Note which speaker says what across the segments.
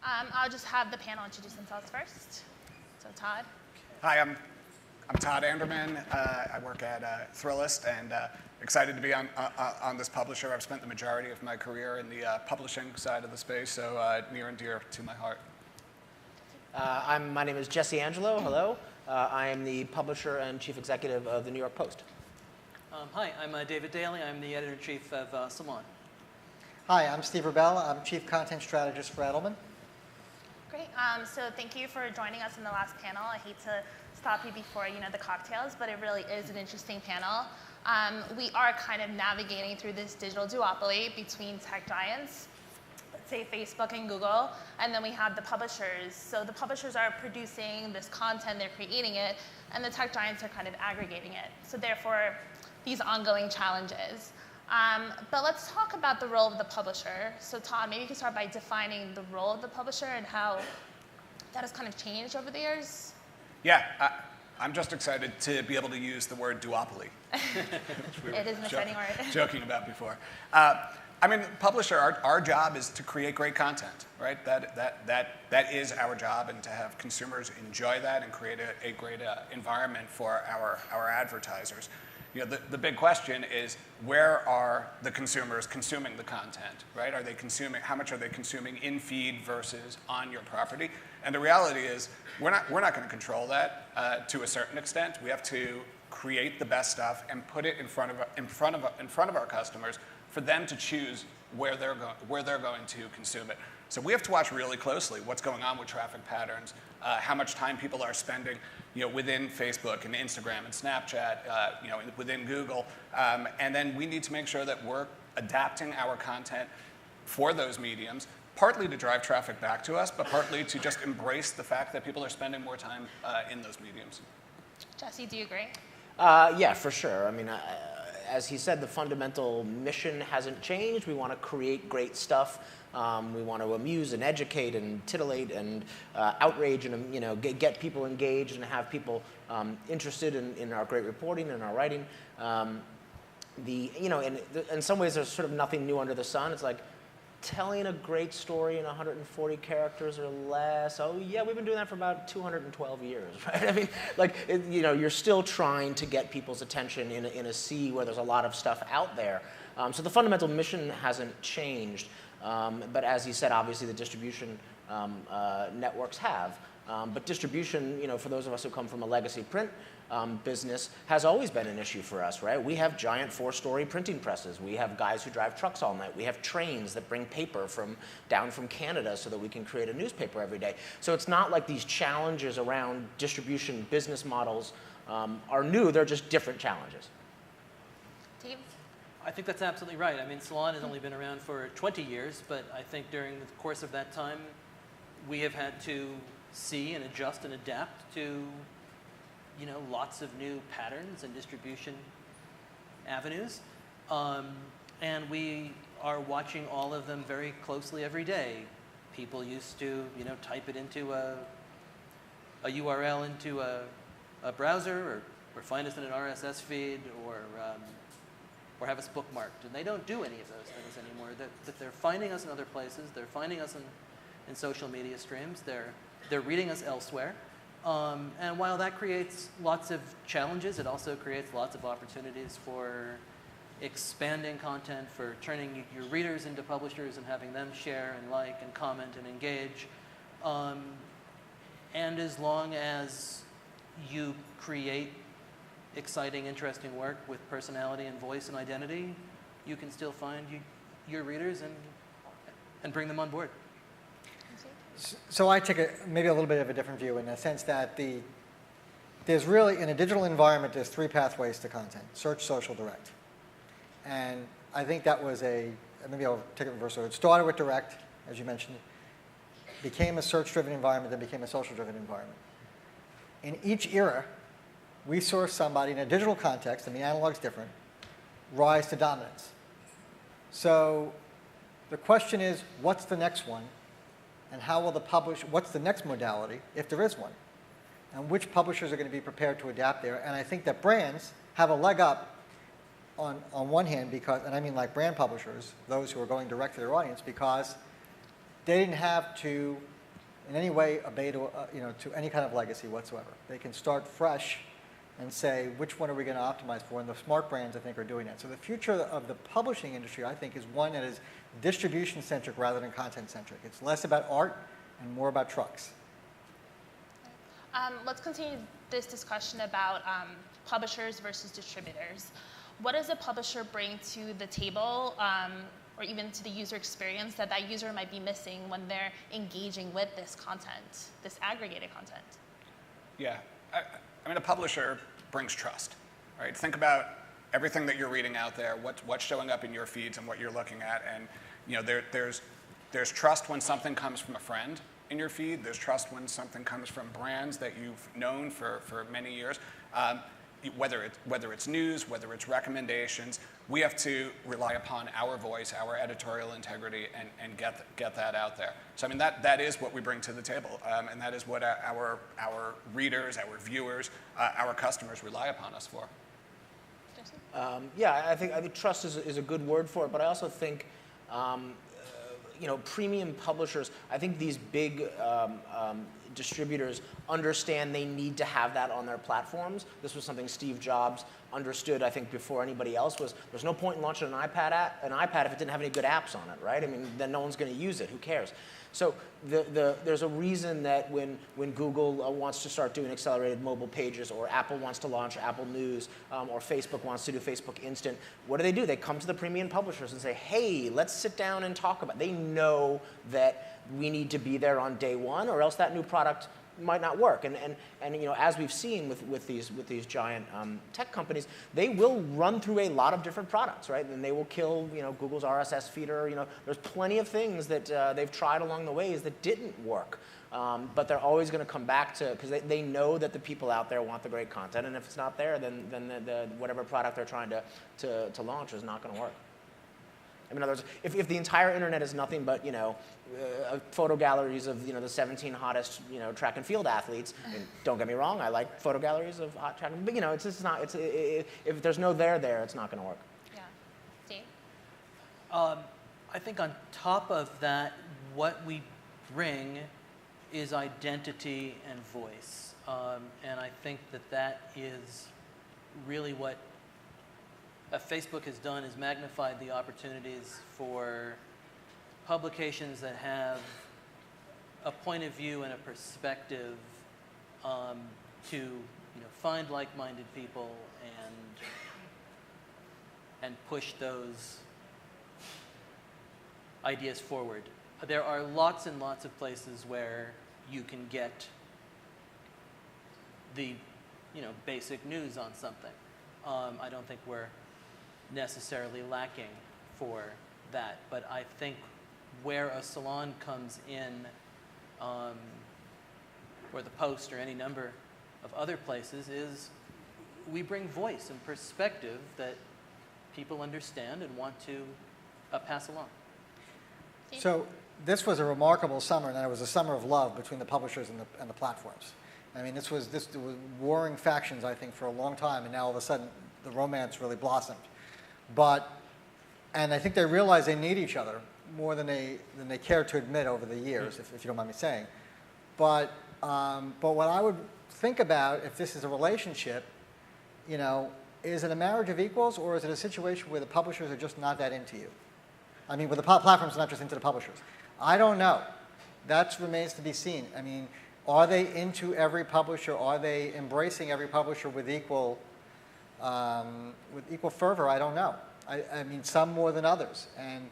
Speaker 1: I'll just have the panel introduce themselves first. So Todd.
Speaker 2: Hi, I'm Todd Anderman. I work at Thrillist, and excited to be on this publisher. I've spent the majority of my career in the publishing side of the space, so near and dear to my heart.
Speaker 3: My name is Jesse Angelo. Hello. I am the publisher and chief executive of the New York Post.
Speaker 4: Hi, I'm David Daley. I'm the editor-in-chief of Salon.
Speaker 5: Hi, I'm Steve Rubel. I'm chief content strategist for Edelman.
Speaker 1: Great. So thank you for joining us in the last panel. I hate to stop you before the cocktails, but it really is an interesting panel. We are kind of navigating through this digital duopoly between tech giants, let's say Facebook and Google, and then we have the publishers. So the publishers are producing this content, they're creating it, and the tech giants are kind of aggregating it. So therefore, these ongoing challenges. But let's talk about the role of the publisher. So Todd, maybe you can start by defining the role of the publisher and how that has kind of changed over the years.
Speaker 2: Yeah, I'm just excited to be able to use the word duopoly.
Speaker 1: It is an exciting word.
Speaker 2: Joking about before. I mean, publisher, our job is to create great content, right? That is our job, and to have consumers enjoy that and create a great environment for our advertisers. The big question is, where are the consumers consuming the content, right? Are they consuming, how much are they consuming in feed versus on your property? And the reality is, we're not going to control that to a certain extent. We have to create the best stuff and put it in front of our customers for them to choose where they're going to consume it. So we have to watch really closely what's going on with traffic patterns, how much time people are spending, within Facebook and Instagram and Snapchat, within Google, and then we need to make sure that we're adapting our content for those mediums, partly to drive traffic back to us, but partly to just embrace the fact that people are spending more time in those mediums.
Speaker 1: Jesse, do you agree?
Speaker 3: Yeah, for sure. I mean, as he said, the fundamental mission hasn't changed. We want to create great stuff. We want to amuse and educate and titillate and outrage and get people engaged and have people interested in our great reporting and our writing. In some ways, there's sort of nothing new under the sun. It's like telling a great story in 140 characters or less. Oh yeah, we've been doing that for about 212 years, right? I mean, you're still trying to get people's attention in a sea where there's a lot of stuff out there. So the fundamental mission hasn't changed. But as he said, obviously the distribution networks have. But distribution, for those of us who come from a legacy print business, has always been an issue for us, right? We have giant 4-story printing presses. We have guys who drive trucks all night. We have trains that bring paper down from Canada so that we can create a newspaper every day. So it's not like these challenges around distribution business models are new. They're just different challenges.
Speaker 1: Steve?
Speaker 4: I think that's absolutely right. I mean, Salon has only been around for 20 years, but I think during the course of that time, we have had to see and adjust and adapt to, lots of new patterns and distribution avenues. And we are watching all of them very closely every day. People used to, type it into a URL into a browser or find us in an RSS feed or have us bookmarked. And they don't do any of those things anymore. That they're finding us in other places. They're finding us in social media streams. They're reading us elsewhere. And while that creates lots of challenges, it also creates lots of opportunities for expanding content, for turning your readers into publishers and having them share and like and comment and engage. And as long as you create exciting, interesting work with personality and voice and identity, you can still find your readers and bring them on board.
Speaker 5: So I take maybe a little bit of a different view in the sense that there's really, in a digital environment, there's 3 pathways to content: search, social, direct. And I think that was maybe I'll take it in reverse order. It started with direct, as you mentioned, became a search-driven environment, then became a social-driven environment. In each era, we saw somebody in a digital context, and the analog's different, rise to dominance. So the question is, what's the next one? And how will what's the next modality, if there is one? And which publishers are going to be prepared to adapt there? And I think that brands have a leg up on one hand because, and I mean like brand publishers, those who are going direct to their audience, because they didn't have to, in any way, obey to, to any kind of legacy whatsoever. They can start fresh and say, which one are we going to optimize for? And the smart brands, I think, are doing that. So the future of the publishing industry, I think, is one that is distribution-centric rather than content-centric. It's less about art and more about trucks.
Speaker 1: Let's continue this discussion about publishers versus distributors. What does a publisher bring to the table, or even to the user experience that user might be missing when they're engaging with this content, this aggregated content?
Speaker 2: Yeah, I mean, a publisher brings trust, right? Think about everything that you're reading out there, what's showing up in your feeds and what you're looking at, and there's trust when something comes from a friend in your feed. There's trust when something comes from brands that you've known for many years. Whether it's news, whether it's recommendations, we have to rely upon our voice, our editorial integrity, and get that out there. So I mean, that is what we bring to the table, and that is what our readers, our viewers, our customers rely upon us for.
Speaker 3: Yeah, I think trust is a good word for it, but I also think premium publishers, I think these big distributors understand they need to have that on their platforms. This was something Steve Jobs understood, I think, before anybody else. Was there's no point in launching an iPad if it didn't have any good apps on it, right? I mean, then no one's going to use it. Who cares? So there's a reason that when Google wants to start doing accelerated mobile pages, or Apple wants to launch Apple News, or Facebook wants to do Facebook Instant, what do? They come to the premium publishers and say, hey, let's sit down and talk about it. They know that we need to be there on day one, or else that new product might not work. And as we've seen with these giant tech companies, they will run through a lot of different products, right? And they will kill Google's RSS feeder. There's plenty of things that they've tried along the ways that didn't work. But they're always going to come back to, because they know that the people out there want the great content, and if it's not there, then the whatever product they're trying to launch is not going to work. In other words, if the entire internet is nothing but photo galleries of the 17 hottest track and field athletes, and don't get me wrong, I like photo galleries of hot track, but it's just not. If there's no there, it's not going to work.
Speaker 1: Yeah, Steve.
Speaker 4: I think on top of that, what we bring is identity and voice, and I think that is really what Facebook has done, is magnified the opportunities for publications that have a point of view and a perspective to find like-minded people and push those ideas forward. There are lots and lots of places where you can get the basic news on something. I don't think we're necessarily lacking for that, but I think where a Salon comes in, or the Post, or any number of other places, is we bring voice and perspective that people understand and want to pass along.
Speaker 5: So this was a remarkable summer, and it was a summer of love between the publishers and the platforms. I mean, this was warring factions, I think, for a long time, and now all of a sudden the romance really blossomed. And I think they realize they need each other more than they care to admit over the years, if you don't mind me saying. But what I would think about, if this is a relationship, is it a marriage of equals, or is it a situation where the publishers are just not that into you? I mean, where the platforms are not just into the publishers. I don't know. That remains to be seen. I mean, are they into every publisher? Are they embracing every publisher with equal fervor? I don't know. I mean, some more than others. And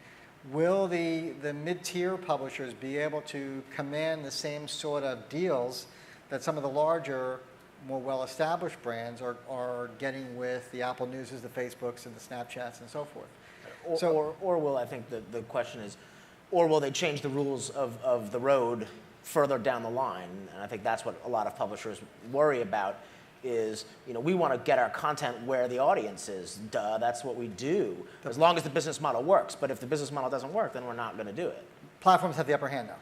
Speaker 5: will the mid-tier publishers be able to command the same sort of deals that some of the larger, more well-established brands are getting with the Apple Newses, the Facebooks, and the Snapchats, and so forth?
Speaker 3: Or will, I think the question is, or will they change the rules of the road further down the line? And I think that's what a lot of publishers worry about, is, we want to get our content where the audience is. Duh, that's what we do, as long as the business model works. But if the business model doesn't work, then we're not going to do it.
Speaker 5: Platforms have the upper hand, though.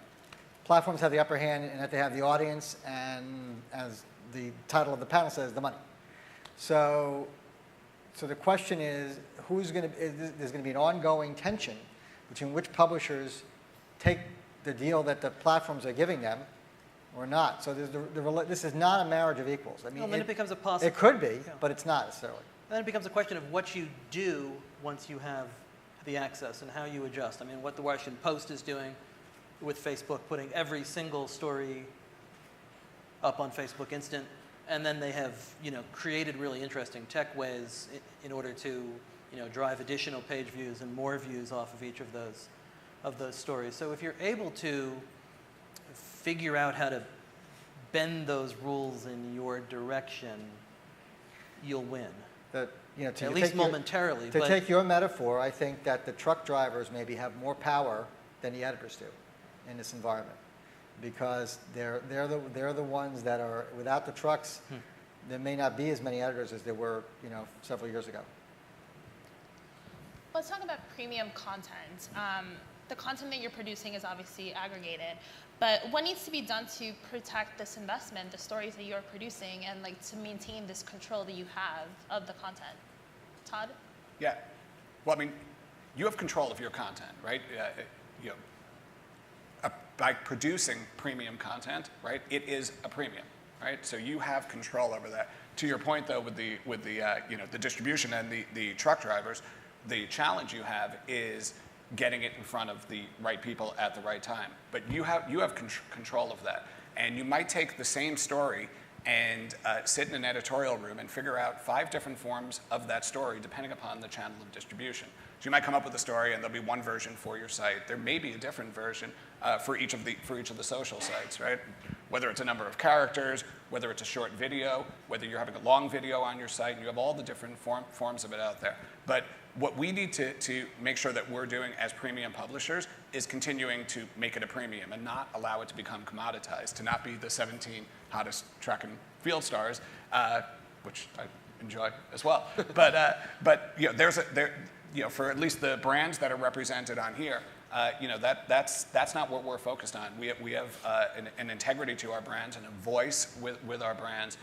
Speaker 5: Platforms have the upper hand in that they have the audience, and as the title of the panel says, the money. So the question is, there's going to be an ongoing tension between which publishers take the deal that the platforms are giving them or not. So there's this is not a marriage of equals. I mean,
Speaker 4: Well, then it becomes a possible.
Speaker 5: it could be,
Speaker 4: Yeah.
Speaker 5: but it's not necessarily.
Speaker 4: Then it becomes a question of what you do once you have the access and how you adjust. I mean, what the Washington Post is doing with Facebook, putting every single story up on Facebook Instant, and then they have, created really interesting tech ways in order to, drive additional page views and more views off of each of those stories. So if you're able to figure out how to bend those rules in your direction, you'll win.
Speaker 5: To
Speaker 4: At least momentarily.
Speaker 5: To take your metaphor, I think that the truck drivers maybe have more power than the editors do in this environment, because they're the ones that are, without the trucks, there may not be as many editors as there were several years ago.
Speaker 1: Let's talk about premium content. The content that you're producing is obviously aggregated, but what needs to be done to protect this investment, the stories that you're producing, and to maintain this control that you have of the content? Todd?
Speaker 2: Yeah. Well, I mean, you have control of your content, right? By producing premium content, right? It is a premium, right? So you have control over that. To your point, though, with the distribution and the truck drivers, the challenge you have is getting it in front of the right people at the right time. But you have control of that, and you might take the same story and sit in an editorial room and figure out 5 different forms of that story depending upon the channel of distribution. So you might come up with a story and there'll be one version for your site. There may be a different version for each of the social sites, right? Whether it's a number of characters, whether it's a short video, whether you're having a long video on your site, and you have all the different forms of it out there. But what we need to make sure that we're doing as premium publishers is continuing to make it a premium and not allow it to become commoditized, to not be the 17 hottest track and field stars, which I enjoy as well. But for at least the brands that are represented on here, that's not what we're focused on. We have an integrity to our brands and a voice with our brands.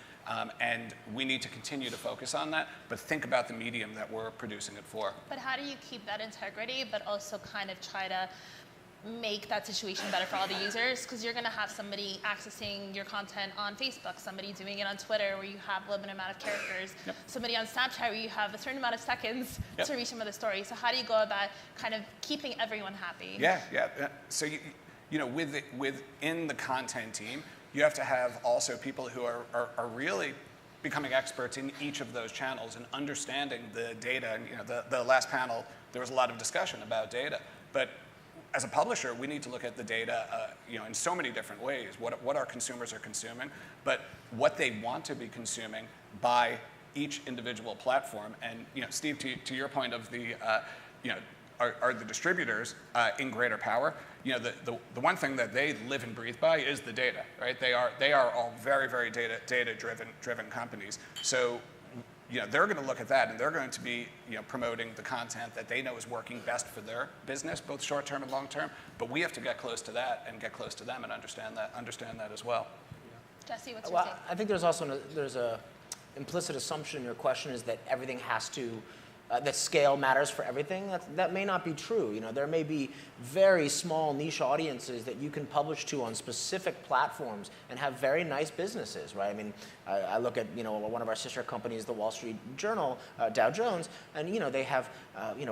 Speaker 2: And we need to continue to focus on that, but think about the medium that we're producing it for.
Speaker 1: But how do you keep that integrity, but also kind of try to make that situation better for all the users? Because you're going to have somebody accessing your content on Facebook, somebody doing it on Twitter where you have a limited amount of characters, somebody on Snapchat where you have a certain amount of seconds to reach them with a story. So how do you go about kind of keeping everyone happy?
Speaker 2: Yeah. So within the content team, you have to have also people who are really becoming experts in each of those channels and understanding the data. And the last panel, there was a lot of discussion about data. But as a publisher, we need to look at the data in so many different ways. What our consumers are consuming, but what they want to be consuming by each individual platform. And Steve, to your point of the are the distributors in greater power? The one thing that they live and breathe by is the data, right? They are all very, very data driven companies. So they're going to look at that, and they're going to be promoting the content that they know is working best for their business, both short term and long term. But we have to get close to that and get close to them and understand that as well.
Speaker 1: Jesse, what's your take?
Speaker 3: I think there's also there's a implicit assumption in your question is that everything has to. That scale matters for everything. That may not be true. There may be very small niche audiences that you can publish to on specific platforms and have very nice businesses, right? I mean, I look at one of our sister companies, the Wall Street Journal, Dow Jones, and they have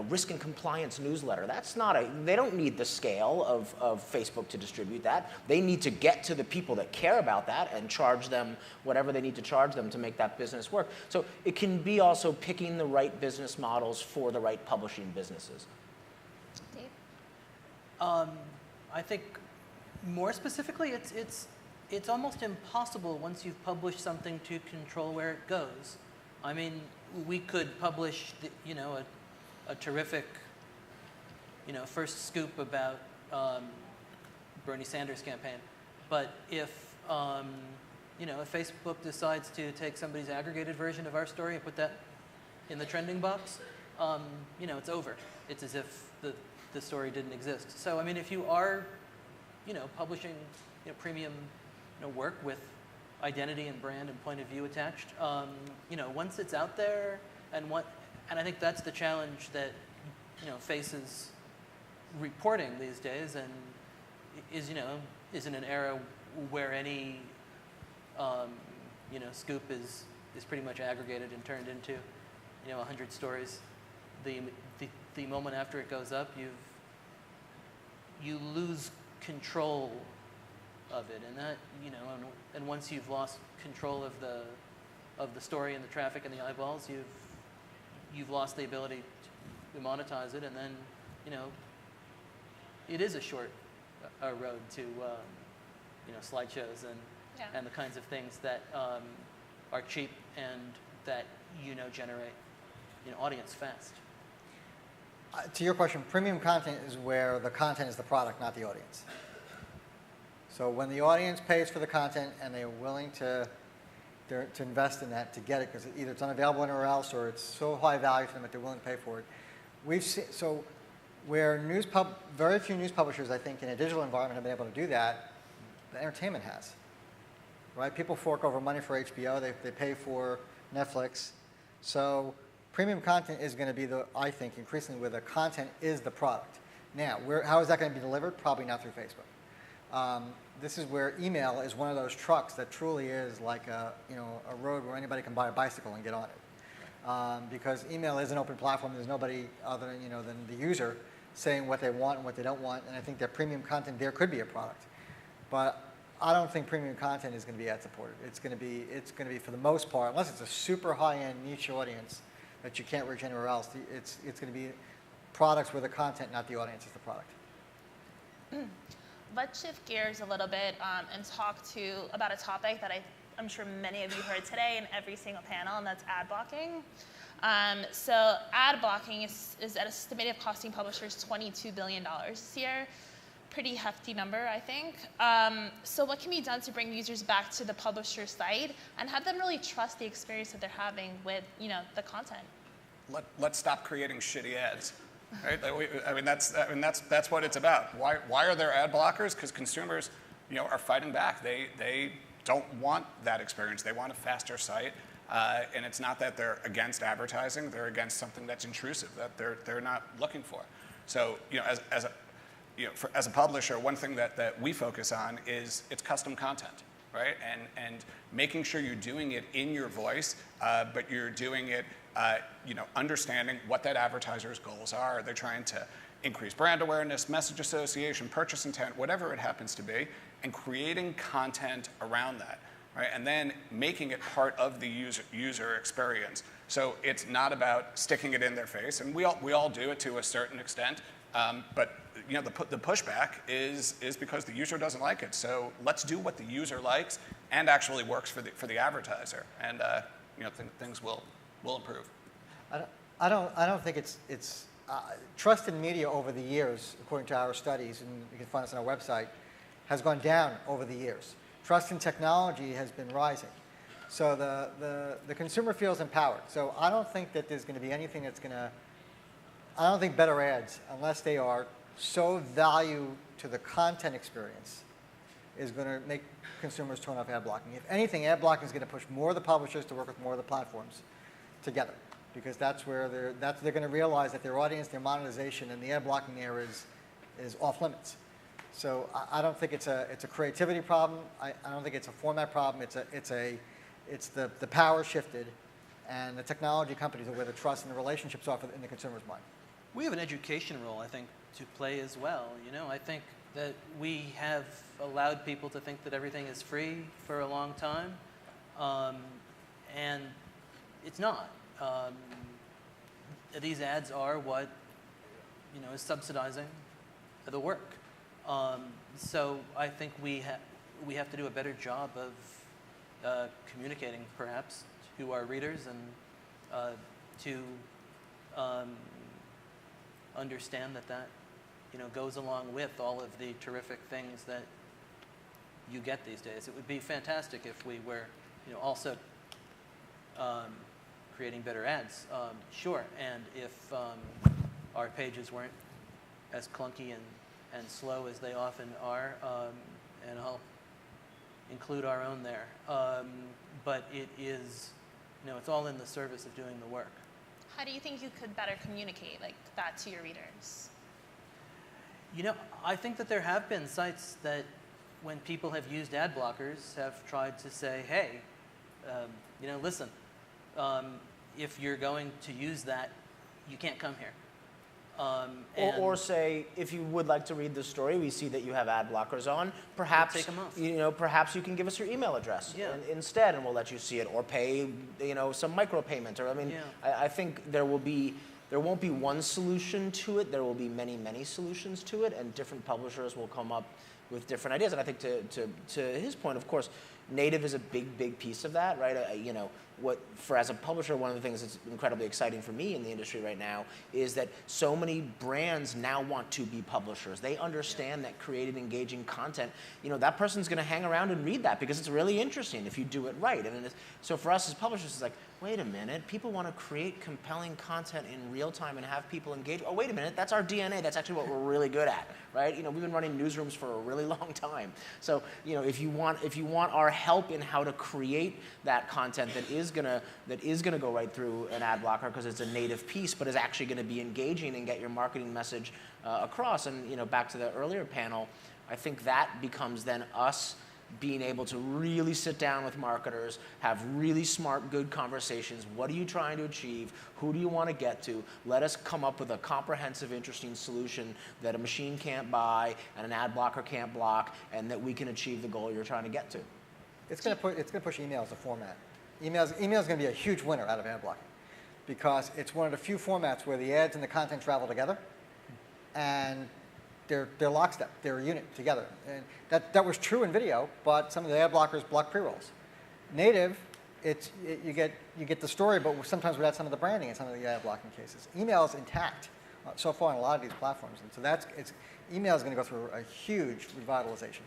Speaker 3: risk and compliance newsletter. They don't need the scale of Facebook to distribute that. They need to get to the people that care about that and charge them whatever they need to charge them to make that business work. So it can be also picking the right business models for the right publishing businesses.
Speaker 1: Dave?
Speaker 4: I think more specifically, it's almost impossible once you've published something to control where it goes. I mean, we could publish a terrific first scoop about Bernie Sanders campaign, but if if Facebook decides to take somebody's aggregated version of our story and put that in the trending box, it's over. It's as if the story didn't exist. So, I mean, if you are, publishing, premium, work with identity and brand and point of view attached, once it's out there, and I think that's the challenge that, faces reporting these days, and is in an era where any scoop is pretty much aggregated and turned into 100 stories. The moment after it goes up, you lose control of it, and that and once you've lost control of the story and the traffic and the eyeballs, you've lost the ability to monetize it, and then it is a short road to slideshows and the kinds of things that are cheap and that generate audience fast.
Speaker 5: To your question, premium content is where the content is the product, not the audience. So when the audience pays for the content and they're willing to invest in that to get it, because either it's unavailable anywhere else or it's so high value to them that they're willing to pay for it. We've seen, so where very few news publishers, I think, in a digital environment have been able to do that, the entertainment has. Right? People fork over money for HBO, they pay for Netflix. So premium content is going to be I think, increasingly where the content is the product. Now, how is that going to be delivered? Probably not through Facebook. This is where email is one of those trucks that truly is like a road where anybody can buy a bicycle and get on it. Because email is an open platform. There's nobody other than the user saying what they want and what they don't want. And I think that premium content there could be a product. But I don't think premium content is going to be ad supported. It's going to be for the most part, unless it's a super high-end niche audience that you can't reach anywhere else. It's going to be products where the content, not the audience, is the product.
Speaker 1: Let's shift gears a little bit and talk about a topic that I'm sure many of you heard today in every single panel, and that's ad blocking. So ad blocking is estimated costing publishers $22 billion this year. Pretty hefty number, I think. So what can be done to bring users back to the publisher site and have them really trust the experience that they're having with the content?
Speaker 2: Let's stop creating shitty ads. Right? That's what it's about. Why are there ad blockers? Because consumers, are fighting back. They don't want that experience. They want a faster site, and it's not that they're against advertising. They're against something that's intrusive that they're not looking for. So, as a publisher, one thing that we focus on is it's custom content, right? And making sure you're doing it in your voice, but you're doing it. Understanding what that advertiser's goals are. Are they trying to increase brand awareness, message association, purchase intent, whatever it happens to be, and creating content around that, right? And then making it part of the user experience. So it's not about sticking it in their face, and we all do it to a certain extent, but the pushback is because the user doesn't like it. So let's do what the user likes and actually works for the advertiser, and things will improve.
Speaker 5: I don't think it's trust in media over the years, according to our studies, and you can find us on our website, has gone down over the years. Trust in technology has been rising. So the consumer feels empowered. So I don't think that there's going to be anything that's going to, I don't think better ads, unless they are so value to the content experience, is going to make consumers turn off ad blocking. If anything, ad blocking is going to push more of the publishers to work with more of the platforms together, because that's where they're going to realize that their audience, their monetization, and the ad blocking there is off limits. So I don't think it's a creativity problem. I don't think it's a format problem. It's the power shifted, and the technology companies are where the trust and the relationships are in the consumer's mind.
Speaker 4: We have an education role, I think, to play as well. I think that we have allowed people to think that everything is free for a long time, and it's not. These ads are what is subsidizing the work. So I think we have to do a better job of communicating, perhaps, to our readers and to understand that goes along with all of the terrific things that you get these days. It would be fantastic if we were also creating better ads, sure, and if our pages weren't as clunky and slow as they often are, and I'll include our own there. But it is, it's all in the service of doing the work.
Speaker 1: How do you think you could better communicate like that to your readers?
Speaker 4: You know, I think that there have been sites that, when people have used ad blockers, have tried to say, hey, you know, listen, if you're going to use that, you can't come here.
Speaker 3: Or say, if you would like to read the story, we see that you have ad blockers on. Perhaps
Speaker 4: take 'em off.
Speaker 3: you know, perhaps you can give us your email address instead, and we'll let you see it, or pay, you know, some micropayment. Or I mean, I think there won't be one solution to it. There will be many, many solutions to it, and different publishers will come up with different ideas. And I think to his point, of course, native is a big, big piece of that, right? You know, as a publisher, one of the things that's incredibly exciting for me in the industry right now is that so many brands now want to be publishers. They understand that creating engaging content, you know, that person's going to hang around and read that because it's really interesting if you do it right. And so for us as publishers, it's like, wait a minute, people want to create compelling content in real time and have people engage. Oh, wait a minute, that's our DNA. That's actually what we're really good at, right? You know, we've been running newsrooms for a really long time. So, you know, if you want our help in how to create that content that is gonna go right through an ad blocker because it's a native piece, but is actually going to be engaging and get your marketing message across. And you know, back to the earlier panel, I think that becomes then us being able to really sit down with marketers, have really smart, good conversations. What are you trying to achieve? Who do you want to get to? Let us come up with a comprehensive, interesting solution that a machine can't buy and an ad blocker can't block, and that we can achieve the goal you're trying to get to.
Speaker 5: It's going to push email as a format. Email is going to be a huge winner out of ad blocking because it's one of the few formats where the ads and the content travel together, and they're lockstep. They're a unit together. And that was true in video, but some of the ad blockers block pre-rolls. Native, you get the story, but sometimes without some of the branding in some of the ad blocking cases. Email is intact so far on a lot of these platforms, and so email is going to go through a huge revitalization.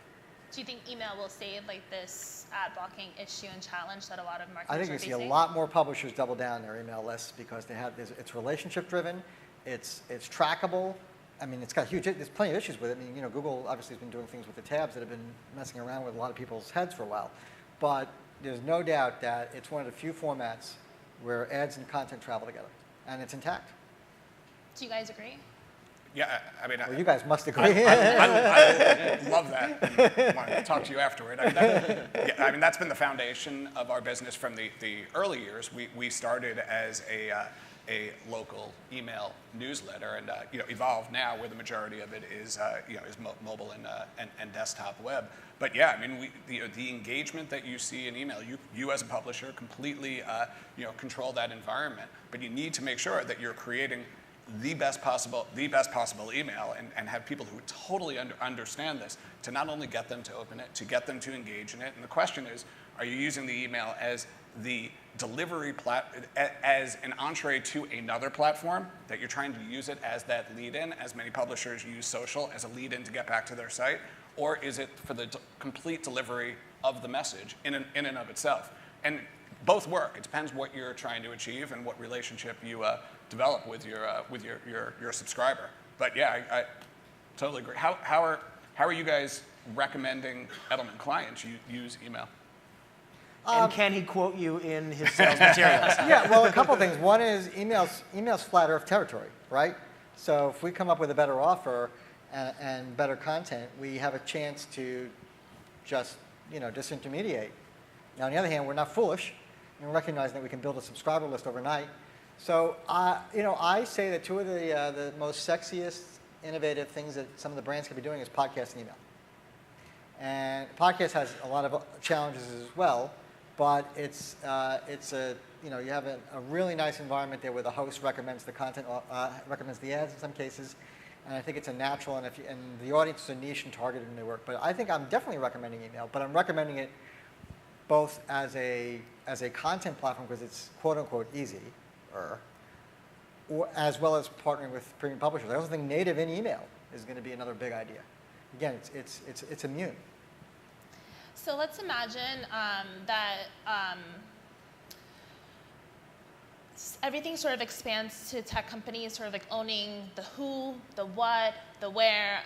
Speaker 1: Do you think email will save like this ad blocking issue and challenge that a lot of marketers
Speaker 5: I think you see a lot more publishers double down their email lists because it's relationship driven, it's trackable. I mean, there's plenty of issues with it. I mean, you know, Google obviously has been doing things with the tabs that have been messing around with a lot of people's heads for a while. But there's no doubt that it's one of the few formats where ads and content travel together, and it's intact.
Speaker 1: Do you guys agree?
Speaker 2: Yeah, I mean,
Speaker 5: well, you guys must agree.
Speaker 2: I love that. I want to talk to you afterward. I mean, that's been the foundation of our business from the early years. We started as a local email newsletter, and you know, evolved now where the majority of it is mobile and desktop web. But yeah, I mean, the engagement that you see in email, you as a publisher completely control that environment. But you need to make sure that you're creating the best possible email and have people who totally understand this to not only get them to open it, to get them to engage in it. And the question is, are you using the email as the delivery as an entree to another platform, that you're trying to use it as that lead-in, as many publishers use social as a lead-in to get back to their site, or is it for the complete delivery of the message in and of itself? And both work. It depends what you're trying to achieve and what relationship you develop with your subscriber. But yeah, I totally agree. How are you guys recommending Edelman clients use email?
Speaker 3: And can he quote you in his sales materials?
Speaker 5: Yeah, well, a couple things. One is email's flat earth territory, right? So if we come up with a better offer and better content, we have a chance to just disintermediate. Now, on the other hand, we're not foolish in recognizing that we can build a subscriber list overnight. So, I say that two of the most sexiest, innovative things that some of the brands can be doing is podcast and email. And podcast has a lot of challenges as well, but you have a really nice environment there where the host recommends the content, recommends the ads in some cases, and I think it's a natural, and the audience is a niche and targeted in their work. But I think I'm definitely recommending email, but I'm recommending it both as a content platform because it's quote unquote easy, or as well as partnering with premium publishers. I also think native in email is going to be another big idea. Again, it's immune.
Speaker 1: So let's imagine that everything sort of expands to tech companies sort of like owning the who, the what, the where,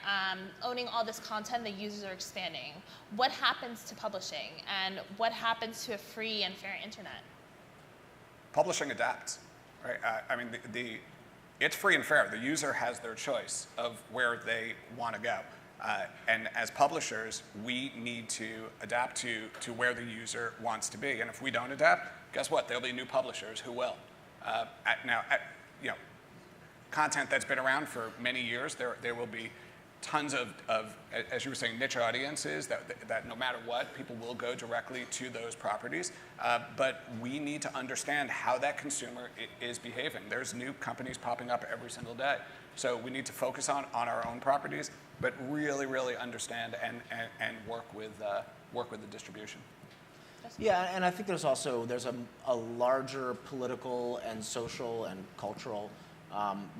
Speaker 1: owning all this content the users are expanding. What happens to publishing, and what happens to a free and fair internet?
Speaker 2: Publishing adapts, right? I mean, it's free and fair. The user has their choice of where they want to go. And as publishers, we need to adapt to where the user wants to be. And if we don't adapt, guess what? There'll be new publishers who will. Content that's been around for many years, there will be tons of, as you were saying, niche audiences that no matter what, people will go directly to those properties. But we need to understand how that consumer is behaving. There's new companies popping up every single day. So we need to focus on our own properties, but really, really understand and work with the distribution.
Speaker 3: Yeah, and I think there's a larger political and social and cultural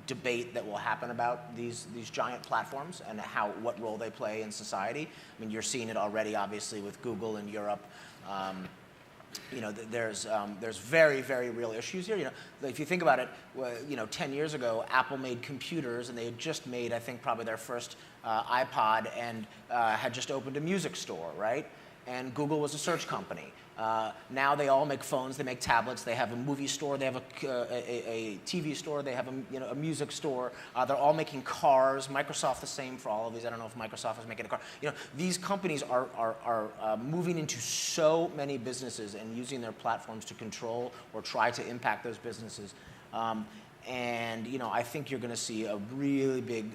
Speaker 3: debate that will happen about these giant platforms and what role they play in society. I mean, you're seeing it already, obviously, with Google in Europe. There's very, very real issues here. If you think about it, 10 years ago, Apple made computers, and they had just made, I think, probably their first iPod, and had just opened a music store, right? And Google was a search company. Now they all make phones, they make tablets, they have a movie store, they have a TV store, they have a music store. They're all making cars. Microsoft the same for all of these. I don't know if Microsoft is making a car. These companies are moving into so many businesses and using their platforms to control or try to impact those businesses. I think you're going to see a really big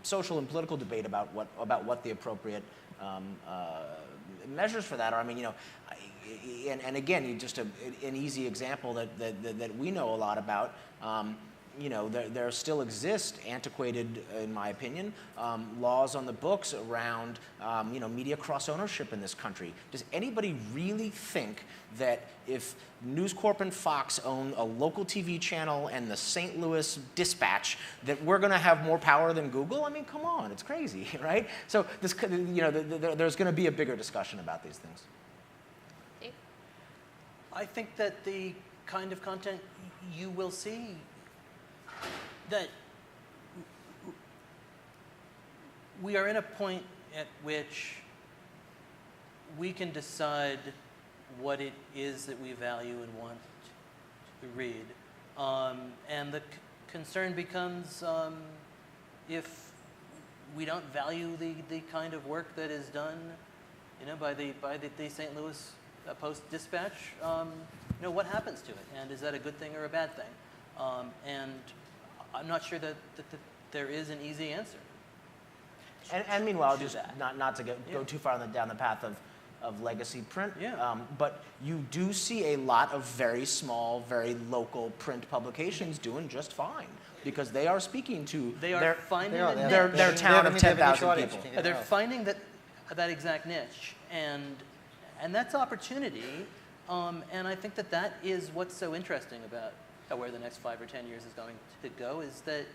Speaker 3: social and political debate about what the appropriate measures for that are. I mean, and again, just an easy example that we know a lot about. There still exist antiquated, in my opinion, laws on the books around media cross ownership in this country. Does anybody really think that if News Corp and Fox own a local TV channel and the St. Louis Dispatch, that we're going to have more power than Google? I mean, come on, it's crazy, right? So this, there's going to be a bigger discussion about these things.
Speaker 4: I think that the kind of content you will see that we are in a point at which we can decide what it is that we value and want to read. And the concern becomes if we don't value the kind of work that is done by the St. Louis Post-Dispatch, what happens to it? And is that a good thing or a bad thing? And I'm not sure that there is an easy answer.
Speaker 3: And meanwhile, just not to go too far down the path of legacy print, but you do see a lot of very small, very local print publications doing just fine because they are speaking to their town of 10,000 people.
Speaker 4: They're finding that exact niche, and that's opportunity. And I think that is what's so interesting about where the next 5 or 10 years is going to go, is that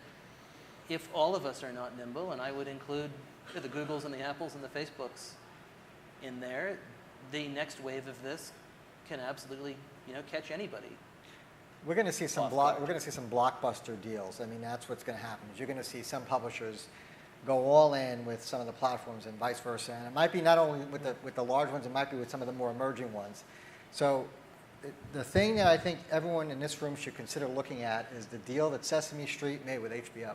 Speaker 4: if all of us are not nimble, and I would include the Googles and the Apples and the Facebooks in there, the next wave of this can absolutely catch anybody.
Speaker 5: We're going to see some blockbuster deals. I mean, that's what's going to happen. Is you're going to see some publishers go all in with some of the platforms and vice versa. And it might be not only with the large ones, it might be with some of the more emerging ones. So the thing that I think everyone in this room should consider looking at is the deal that Sesame Street made with HBO.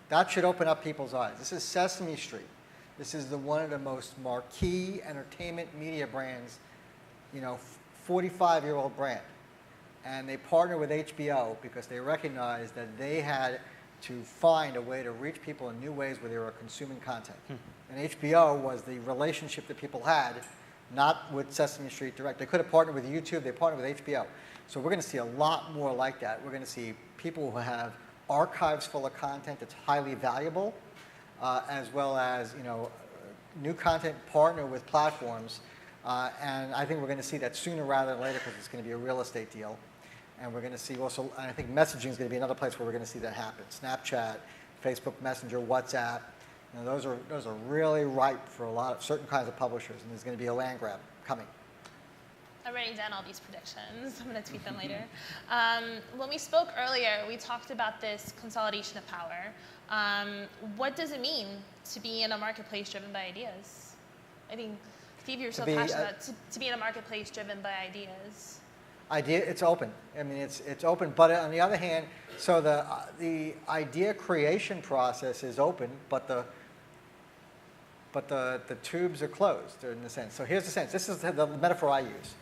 Speaker 5: That should open up people's eyes. This is Sesame Street. This is one of the most marquee entertainment media brands, 45-year-old brand. And they partner with HBO because they recognized that they had to find a way to reach people in new ways where they were consuming content. And HBO was the relationship that people had, not with Sesame Street Direct. They could have partnered with YouTube, they partnered with HBO. So we're going to see a lot more like that. We're going to see people who have archives full of content that's highly valuable, as well as new content partner with platforms. And I think we're going to see that sooner rather than later because it's going to be a real estate deal. And we're going to see also, and I think messaging is going to be another place where we're going to see that happen. Snapchat, Facebook Messenger, WhatsApp. Those are really ripe for certain kinds of publishers, and there's going to be a land grab coming.
Speaker 1: I'm writing down all these predictions. I'm going to tweet them later. When we spoke earlier, we talked about this consolidation of power. What does it mean to be in a marketplace driven by ideas? I think, Steve, you're so passionate about to be in a marketplace driven by ideas.
Speaker 5: It's open. I mean, it's open. But on the other hand, so the idea creation process is open, but the tubes are closed in a sense. So here's the sense. This is the metaphor I use.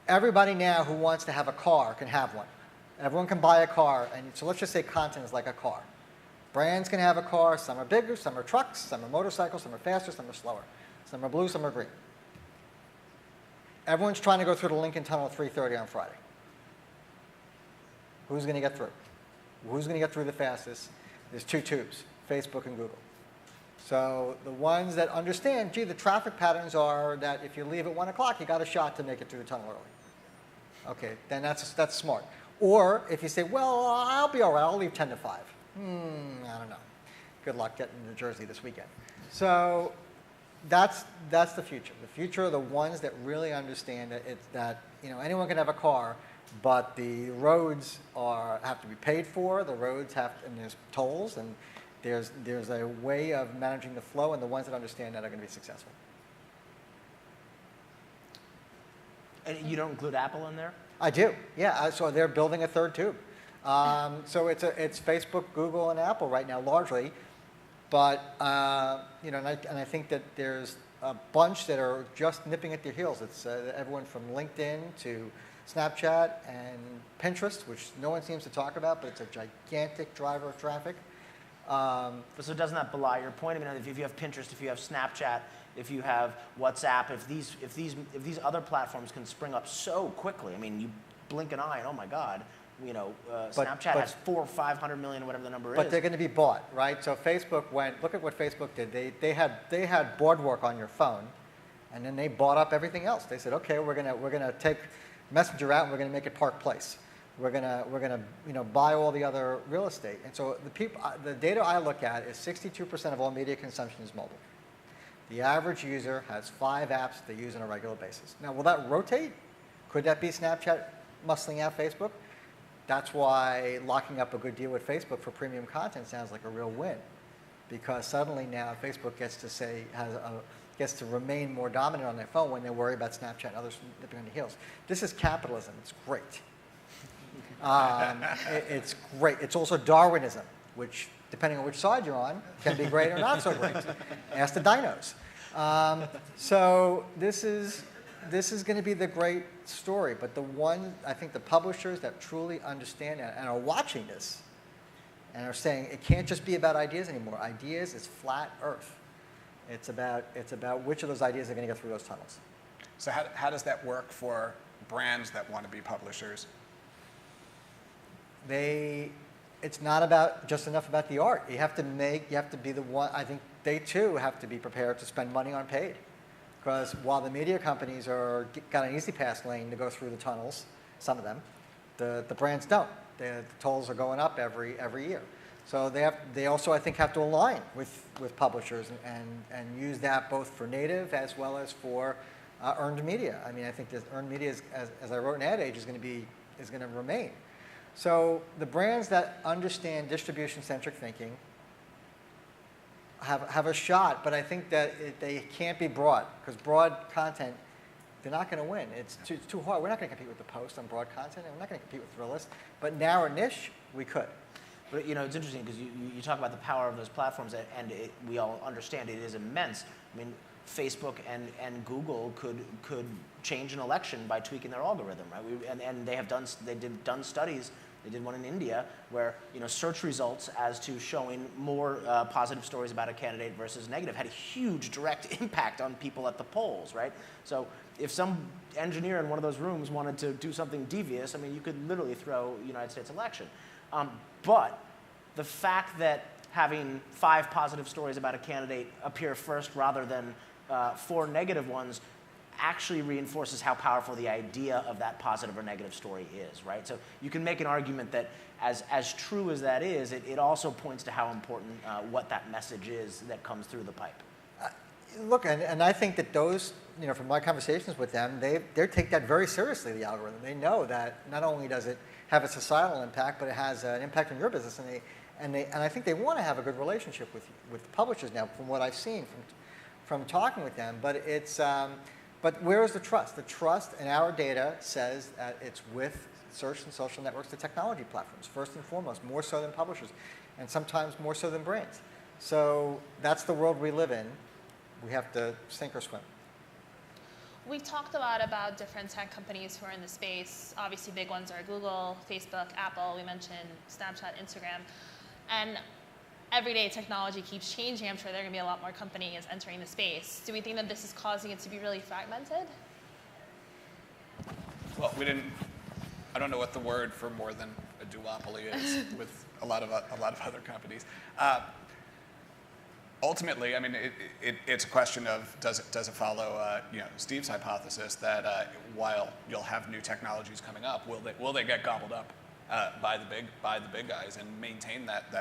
Speaker 5: Everybody now who wants to have a car can have one. Everyone can buy a car, and so let's just say content is like a car. Brands can have a car. Some are bigger, some are trucks, some are motorcycles, some are faster, some are slower. Some are blue, some are green. Everyone's trying to go through the Lincoln Tunnel at 3:30 on Friday. Who's going to get through? Who's going to get through the fastest? There's two tubes, Facebook and Google. So the ones that understand, gee, the traffic patterns are that if you leave at 1 o'clock, you got a shot to make it through the tunnel early. Okay, then that's smart. Or if you say, well, I'll be all right, I'll leave 10 to 5. I don't know. Good luck getting to Jersey this weekend. So that's the future. The future are the ones that really understand that anyone can have a car, but the roads have to be paid for. The roads and there's tolls, and there's a way of managing the flow, and the ones that understand that are going to be successful.
Speaker 3: And you don't include Apple in there?
Speaker 5: I do, yeah. So they're building a third tube. So it's Facebook, Google, and Apple right now largely, but and I think that there's a bunch that are just nipping at their heels. It's everyone from LinkedIn to Snapchat and Pinterest, which no one seems to talk about, but it's a gigantic driver of traffic.
Speaker 3: So doesn't that belie your point? I mean, if you have Pinterest, if you have Snapchat, if you have WhatsApp, if these other platforms can spring up so quickly, I mean, you blink an eye and oh my God, Snapchat has 400 or 500 million, whatever the number is.
Speaker 5: But they're going to be bought, right? So Facebook look at what Facebook did. They had Boardwalk on your phone, and then they bought up everything else. They said, okay, we're gonna take Messenger out and we're gonna make it Park Place. We're gonna buy all the other real estate. And so the data I look at is 62% of all media consumption is mobile. The average user has 5 apps they use on a regular basis. Now, will that rotate? Could that be Snapchat muscling out Facebook? That's why locking up a good deal with Facebook for premium content sounds like a real win, because suddenly now Facebook gets to remain more dominant on their phone when they worry about Snapchat and others nipping on the heels. This is capitalism. It's great. It's great. It's also Darwinism, which, depending on which side you're on, can be great or not so great. Ask the dinos. So this is going to be the great story. But I think the publishers that truly understand that and are watching this and are saying it can't just be about ideas anymore. Ideas is flat Earth. It's about which of those ideas are going to get through those tunnels.
Speaker 2: So how does that work for brands that want to be publishers? It's not just enough about the art. You have to be the one. I think they too have to be prepared to spend money on paid, because while the media companies got an easy pass lane to go through the tunnels, some of them, the brands don't. The tolls are going up every year. So they also, I think, have to align with publishers and use that both for native as well as for earned media. I mean, I think that earned media, as I wrote in Ad Age, is going to remain. So the brands that understand distribution-centric thinking have a shot, but I think that they can't be broad, because broad content, they're not going to win. It's too hard. We're not going to compete with the Post on broad content, and we're not going to compete with Thrillist. But narrow niche, we could.
Speaker 3: But it's interesting because you talk about the power of those platforms, and we all understand it is immense. I mean, Facebook and Google could change an election by tweaking their algorithm, right? And they done studies. They did one in India where search results as to showing more positive stories about a candidate versus negative had a huge direct impact on people at the polls, right? So if some engineer in one of those rooms wanted to do something devious, I mean, you could literally throw United States election. But the fact that having 5 positive stories about a candidate appear first rather than 4 negative ones actually reinforces how powerful the idea of that positive or negative story is, right? So you can make an argument that as true as that is, it also points to how important what that message is that comes through the pipe.
Speaker 5: Look, and I think that those, from my conversations with them, they take that very seriously, the algorithm. They know that not only does it have a societal impact, but it has an impact on your business, and I think they want to have a good relationship with publishers now, from what I've seen from talking with them. But it's But where is the trust? The trust in our data says that it's with search and social networks, the technology platforms, first and foremost, more so than publishers, and sometimes more so than brands. So that's the world we live in. We have to sink or swim.
Speaker 1: We've talked a lot about different tech companies who are in the space. Obviously, big ones are Google, Facebook, Apple. We mentioned Snapchat, Instagram. And everyday technology keeps changing. I'm sure there are going to be a lot more companies entering the space. Do we think that this is causing it to be really fragmented?
Speaker 2: Well, I don't know what the word for more than a duopoly is with a lot of other companies. Ultimately, I mean, it's a question of does it follow Steve's hypothesis that while you'll have new technologies coming up, will they get gobbled up by the big guys and maintain that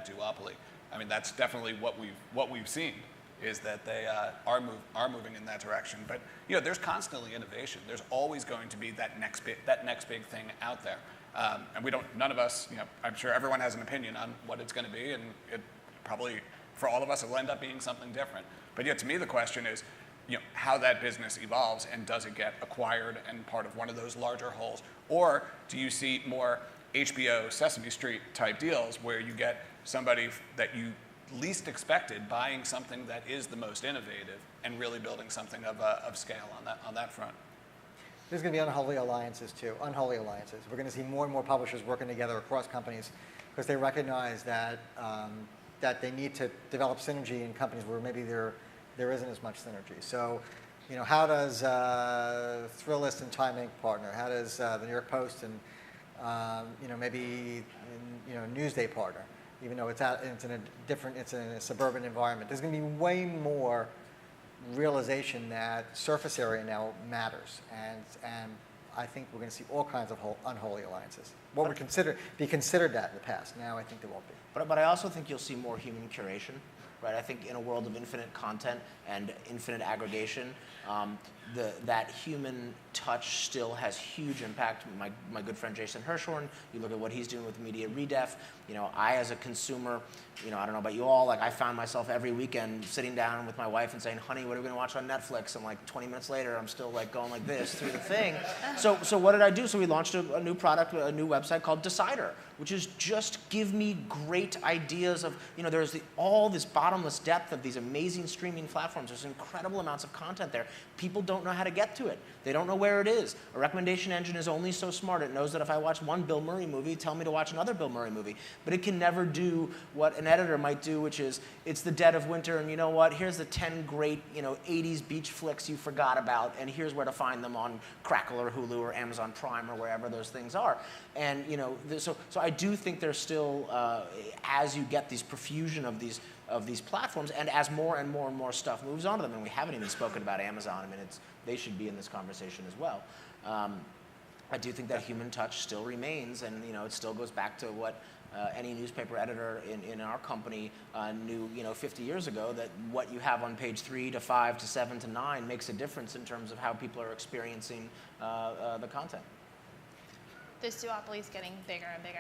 Speaker 2: duopoly? I mean, that's definitely what we've seen is that they are moving in that direction. But there's constantly innovation. There's always going to be that next big thing out there, and none of us, I'm sure everyone has an opinion on what it's going to be, and it probably, for all of us, it will end up being something different. But to me, the question is, how that business evolves, and does it get acquired and part of one of those larger wholes, or do you see more HBO, Sesame Street type deals where you get somebody that you least expected buying something that is the most innovative and really building something of scale on that front?
Speaker 5: There's going to be unholy alliances too, unholy alliances. We're going to see more and more publishers working together across companies because they recognize that that they need to develop synergy in companies where maybe there isn't as much synergy. So, how does Thrillist and Time Inc. partner? How does the New York Post and maybe Newsday partner? Even though it's in a suburban environment, there's going to be way more realization that surface area now matters, and I think we're going to see all kinds of unholy alliances. What would be considered that in the past, now I think there won't be.
Speaker 3: But I also think you'll see more human curation, right? I think in a world of infinite content and infinite aggregation, that human touch still has huge impact. My good friend Jason Hirschhorn, you look at what he's doing with media redef. I as a consumer, I don't know about you all, I found myself every weekend sitting down with my wife and saying, honey, what are we going to watch on Netflix? And 20 minutes later, I'm still going like this through the thing. So what did I do? So we launched a new product, a new website called Decider, which is just give me great ideas of, there's all this bottomless depth of these amazing streaming platforms. There's incredible amounts of content there. People don't know how to get to it. They don't know where it is. A recommendation engine is only so smart. It knows that if I watch one Bill Murray movie, tell me to watch another Bill Murray movie. But it can never do what an editor might do, which is, it's the dead of winter, and you know what? Here's the 10 great, 80s beach flicks you forgot about, and here's where to find them on Crackle or Hulu or Amazon Prime or wherever those things are. And so I do think there's still, as you get these profusion of these platforms, and as more and more and more stuff moves onto them, and we haven't even spoken about Amazon. I mean, they should be in this conversation as well. I do think that human touch still remains, and it still goes back to what any newspaper editor in our company knew 50 years ago, that what you have on page 3 to 5 to 7 to 9 makes a difference in terms of how people are experiencing the content.
Speaker 1: This duopoly is getting bigger and bigger.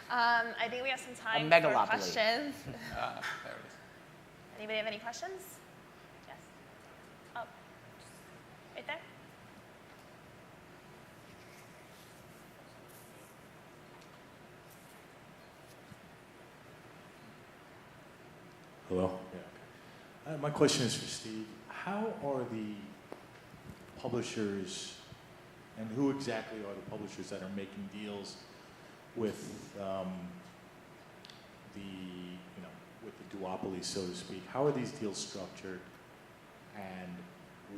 Speaker 1: I think we have some time for
Speaker 3: megalopoly.
Speaker 1: questions.
Speaker 2: There it is.
Speaker 1: Anybody have any questions? Yes. Oh, right there.
Speaker 6: Hello. Yeah. My question is for Steve. How are the publishers, and who exactly are the publishers that are making deals with with the duopoly, so to speak? How are these deals structured, and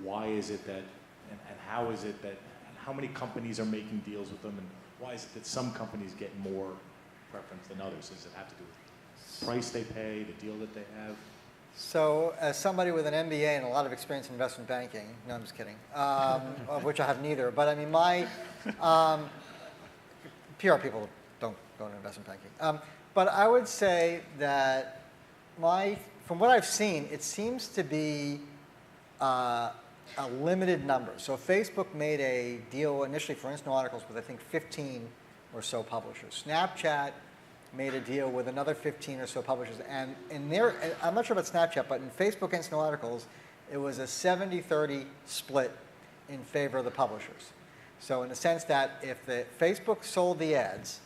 Speaker 6: why is it that, and how is it that, and how many companies are making deals with them, and why is it that some companies get more preference than others? Does it have to do with the price they pay, the deal that they have?
Speaker 5: So as somebody with an MBA and a lot of experience in investment banking, no, I'm just kidding, of which I have neither, but I mean, my PR people don't go into investment banking. But I would say that from what I've seen, it seems to be a limited number. So Facebook made a deal initially for instant articles with, I think, 15 or so publishers. Snapchat made a deal with another 15 or so publishers. And I'm not sure about Snapchat, but in Facebook instant articles, it was a 70-30 split in favor of the publishers. So in the sense that if Facebook sold the ads,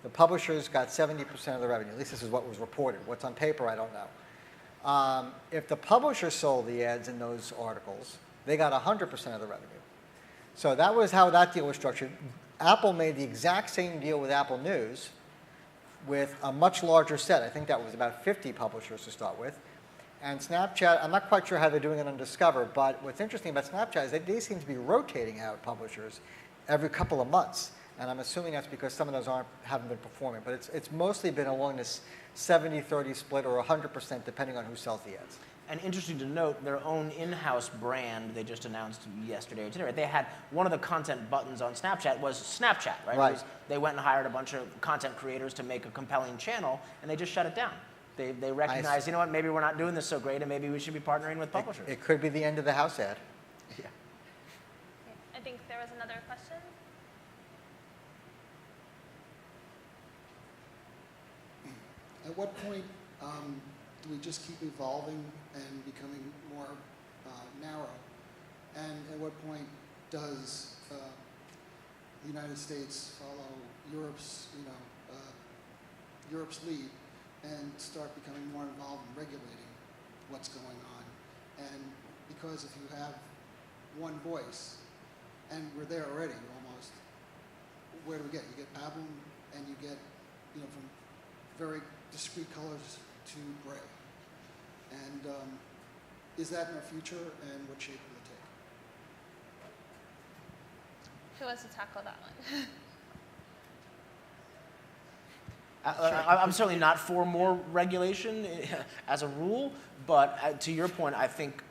Speaker 5: the publishers got 70% of the revenue. At least this is what was reported. What's on paper, I don't know. If the publisher sold the ads in those articles, they got 100% of the revenue. So that was how that deal was structured. Apple made the exact same deal with Apple News with a much larger set. I think that was about 50 publishers to start with. And Snapchat, I'm not quite sure how they're doing it on Discover, but what's interesting about Snapchat is that they seem to be rotating out publishers every couple of months. And I'm assuming that's because some of those haven't been performing. But it's mostly been along this 70-30 split or 100% depending on who sells the ads.
Speaker 3: And interesting to note, their own in-house brand they just announced yesterday or today. Right? They had one of the content buttons on Snapchat was Snapchat, right?
Speaker 5: Right.
Speaker 3: They went and hired a bunch of content creators to make a compelling channel, and they just shut it down. They recognized, you know what, maybe we're not doing this so great, and maybe we should be partnering with publishers.
Speaker 5: It could be the end of the house ad.
Speaker 3: Yeah.
Speaker 1: I think there was another question.
Speaker 7: At what point do we just keep evolving and becoming more narrow? And at what point does the United States follow Europe's lead and start becoming more involved in regulating what's going on? And because if you have one voice, and we're there already almost, where do we get? You get pablum, and you get, from very discrete colors to gray. And is that in our future, and what shape will it take?
Speaker 1: Who wants to tackle that one?
Speaker 3: I'm certainly not for more regulation as a rule, but to your point, I think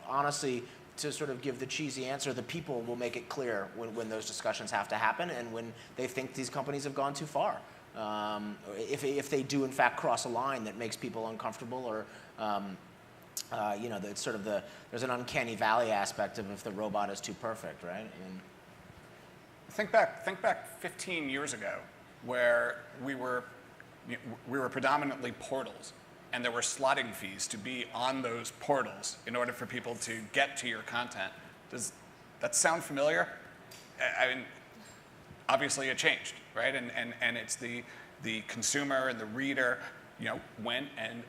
Speaker 3: honestly, to sort of give the cheesy answer, the people will make it clear when those discussions have to happen and when they think these companies have gone too far. If they do in fact cross a line that makes people uncomfortable, or it's sort of there's an uncanny valley aspect of if the robot is too perfect, right?
Speaker 2: Think back 15 years ago, where we were predominantly portals, and there were slotting fees to be on those portals in order for people to get to your content. Does that sound familiar? I mean, obviously it changed, right? And it's the consumer and the reader, went and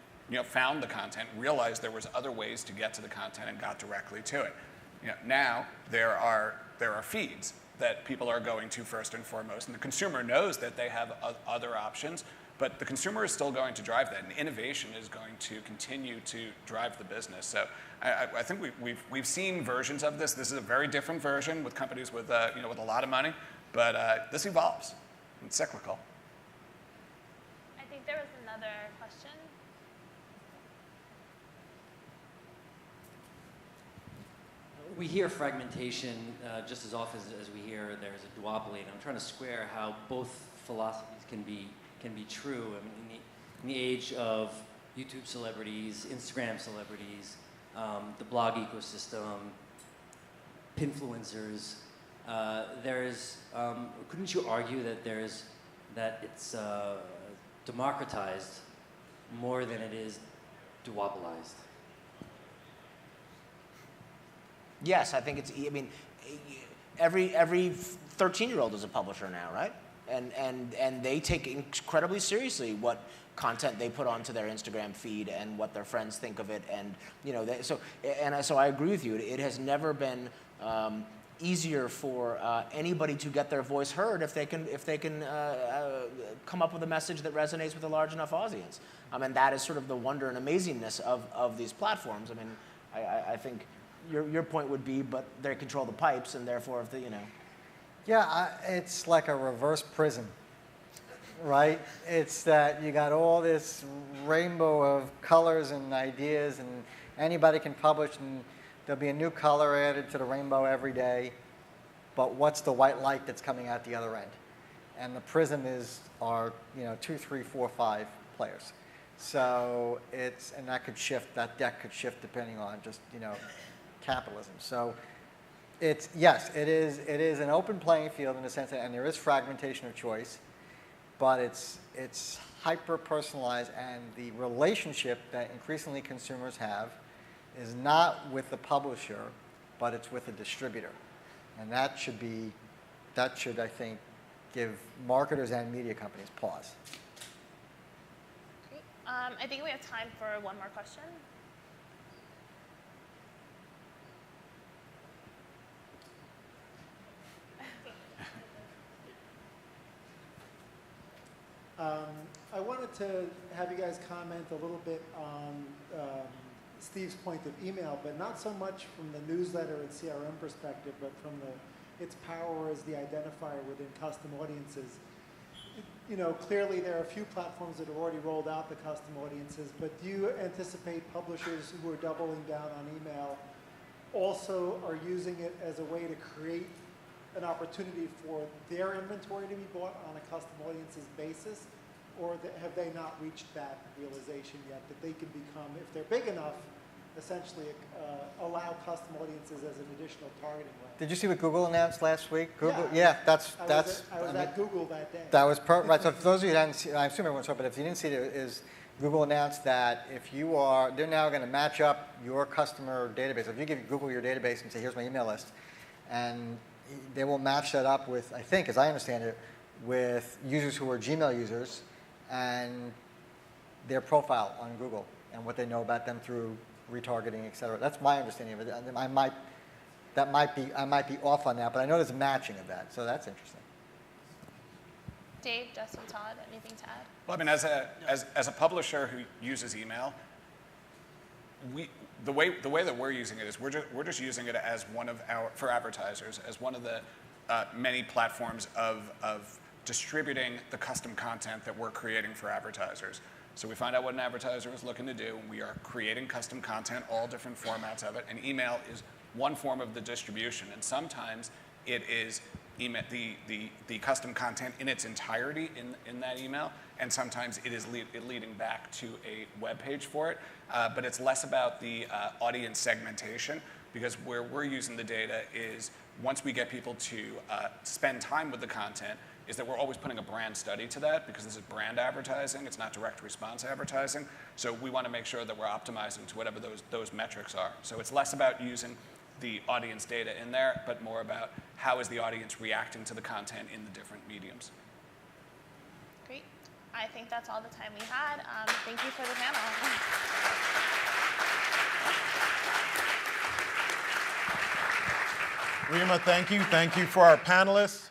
Speaker 2: found the content, realized there was other ways to get to the content, and got directly to it. Now there are feeds that people are going to first and foremost, and the consumer knows that they have other options, but the consumer is still going to drive that, and innovation is going to continue to drive the business. So I think we've seen versions of this. This is a very different version with companies with with a lot of money, but this evolves. It's cyclical.
Speaker 1: I think there was another question.
Speaker 8: We hear fragmentation just as often as we hear there's a duopoly, and I'm trying to square how both philosophies can be true. I mean, in the age of YouTube celebrities, Instagram celebrities, the blog ecosystem, pinfluencers, couldn't you argue that it's democratized more than it is duopolized?
Speaker 3: Yes, I think it's. I mean, every 13-year-old is a publisher now, right? And they take incredibly seriously what content they put onto their Instagram feed and what their friends think of it, and so I agree with you. It has never been easier for anybody to get their voice heard if they can come up with a message that resonates with a large enough audience. And that is sort of the wonder and amazingness of these platforms. I mean, I think. Your point would be, but they control the pipes, and therefore, if
Speaker 5: Yeah, it's like a reverse prism, right? It's that you got all this rainbow of colors and ideas, and anybody can publish, and there'll be a new color added to the rainbow every day. But what's the white light that's coming out the other end? And the prism are 2, 3, 4, 5 players. So and that could shift. That deck could shift depending on just capitalism. So it is an open playing field in the sense that, and there is fragmentation of choice, but it's hyper personalized, and the relationship that increasingly consumers have is not with the publisher, but it's with a distributor. And that should, I think, give marketers and media companies pause.
Speaker 1: Great. I think we have time for one more question.
Speaker 9: I wanted to have you guys comment a little bit on Steve's point of email, but not so much from the newsletter and CRM perspective, but from its power as the identifier within custom audiences. You know, clearly there are a few platforms that have already rolled out the custom audiences, but do you anticipate publishers who are doubling down on email also are using it as a way to create an opportunity for their inventory to be bought on a custom audiences basis? Or have they not reached that realization yet, that they can become, if they're big enough, essentially allow custom audiences as an additional targeting way?
Speaker 5: Did you see what Google announced last week? Google,
Speaker 9: Yeah,
Speaker 5: that's.
Speaker 9: I was at Google that day.
Speaker 5: That was right. So for those of you who hadn't seen, I assume everyone saw it, but if you didn't see it, is Google announced that if you are, they're now going to match up your customer database. If you give Google your database and say, here's my email list, and they will match that up with, I think, as I understand it, with users who are Gmail users and their profile on Google and what they know about them through retargeting, et cetera. That's my understanding of it. I might be off on that, but I know there's a matching of that, so that's interesting.
Speaker 1: Dave, Justin, Todd, anything to add?
Speaker 2: Well, I mean, as a publisher who uses email, the way that we're using it is we're just using it as one of for advertisers, as one of the many platforms of distributing the custom content that we're creating for advertisers. So we find out what an advertiser is looking to do, and we are creating custom content, all different formats of it, and email is one form of the distribution. And sometimes it is the custom content in its entirety in that email, and sometimes it is leading back to a web page for it. But it's less about the audience segmentation, because where we're using the data is once we get people to spend time with the content, is that we're always putting a brand study to that, because this is brand advertising, it's not direct response advertising. So we want to make sure that we're optimizing to whatever those metrics are. So it's less about using the audience data in there, but more about how is the audience reacting to the content in the different mediums.
Speaker 1: Great. I think that's all the time we had. Thank you for the panel.
Speaker 10: Rimma, thank you. Thank you for our panelists.